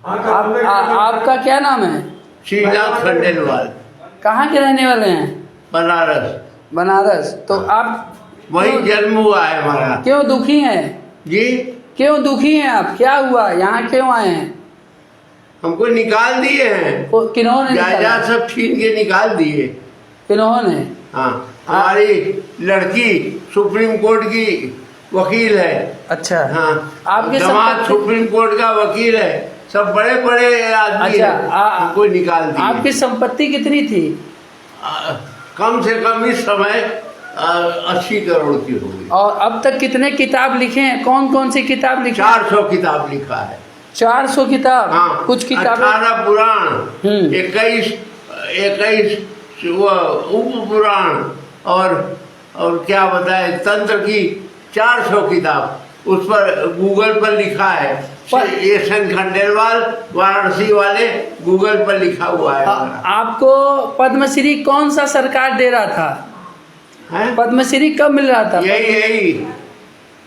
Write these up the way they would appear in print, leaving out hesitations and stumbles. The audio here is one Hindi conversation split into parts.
आपका क्या नाम है? श्रीनाथ खंडेलवाल। कहाँ के रहने वाले हैं? बनारस। बनारस। तो आप वही जन्म हुआ है हमारा। क्यों दुखी हैं जी? क्यों दुखी हैं आप? क्या हुआ? यहाँ क्यों आए हैं? हमको निकाल दिए हैं। किन्होंने निकाला? जायदाद सब छीन के निकाल दिए। किन्होंने? हाँ, हमारी लड़की सुप्रीम कोर्ट की वकील है। अच्छा। हाँ, आपके दामाद सुप्रीम कोर्ट का वकील है। सब बड़े बड़े आदमी अच्छा, हमको निकाल दिए। आपकी संपत्ति कितनी थी? कम से कम इस समय 80 करोड़ की होगी। और अब तक कितने किताब लिखे हैं? कौन कौन सी किताब लिखे? 400 किताब लिखा है। 400 किताब? हाँ, कुछ किताब 18 पुराण, 21 उप पुराण और क्या बताए तंत्र की 400 किताब उस पर गूगल पर लिखा है। एस.एन. खंडेलवाल वाराणसी वाले गूगल पर लिखा हुआ है। आपको पद्मश्री कौन सा सरकार दे रहा था? पद्मश्री कब मिल रहा था?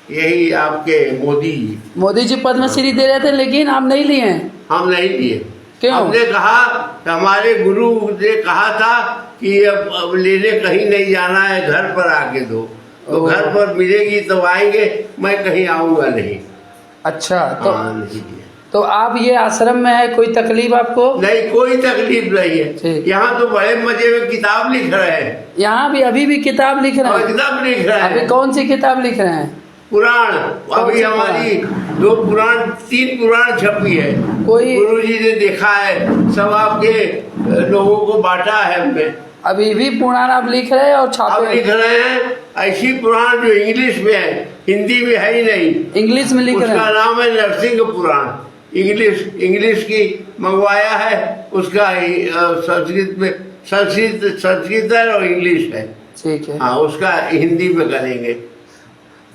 यही आपके मोदी जी पद्मश्री दे रहे थे, लेकिन आप नहीं लिए हैं। हम नहीं लिए। क्यों? हमने कहा, हमारे गुरु ने कहा था कि अब लेने कहीं नहीं जाना है, घर पर आके दो। तो घर पर मिलेगी तो आएंगे, मैं कहीं आऊंगा नहीं। अच्छा। नहीं। तो आप ये आश्रम में है, कोई तकलीफ आपको? नहीं, कोई तकलीफ नहीं है। यहाँ तो बड़े मजे में किताब लिख रहे हैं। यहाँ भी अभी भी किताब लिख रहे हैं? किताब लिख रहे हैं। अभी कौन सी किताब लिख रहे हैं? पुराण। अभी हमारी 3 पुराण छपी है। कोई गुरुजी ने देखा है, सब आपके लोगों को बांटा है हमने। अभी भी पुराण आप लिख रहे हैं और छापे? अब लिख रहे हैं ऐसी पुराण जो इंग्लिश में है, हिंदी में है ही नहीं। इंग्लिश में लिख रहे हैं? उसका नाम है नरसिंह पुराण। इंग्लिश की मंगवाया है। उसका संस्कृत में संस्कृत है और इंग्लिश है। ठीक है। हाँ, उसका हिंदी में करेंगे।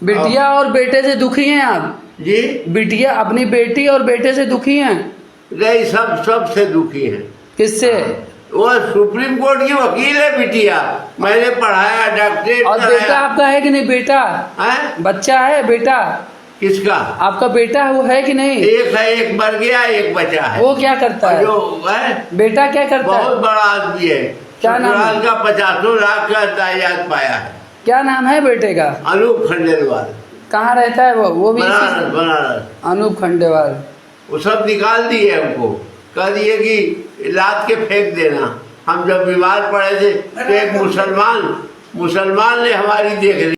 बिटिया और बेटे से दुखी हैं आप? जी? बिटिया अपनी बेटी और बेटे से दुखी हैं? नहीं, सब से दुखी हैं। किससे? वो सुप्रीम कोर्ट की वकील है बिटिया। मैंने पढ़ाया, डॉक्टरेट और बेटा आपका है कि नहीं? बेटा है? बच्चा है? बेटा किसका? आपका बेटा वो है कि नहीं? एक है, एक मर गया, एक बचा है। वो क्या करता है? जो है बेटा क्या करता है? बहुत बड़ा आदमी है। क्या नाम है? का 50 लाख का दायाद पाया है। क्या नाम है बेटे का? अनूप खंडेलवाल। कहाँ रहता है वो भी? बनारस। अनूप खंडेलवाल। वो सब निकाल दिए हमको, कह दिए कि लाद के फेंक देना। हम जब बीमार पड़े थे तो एक मुसलमान ने हमारी देख ली।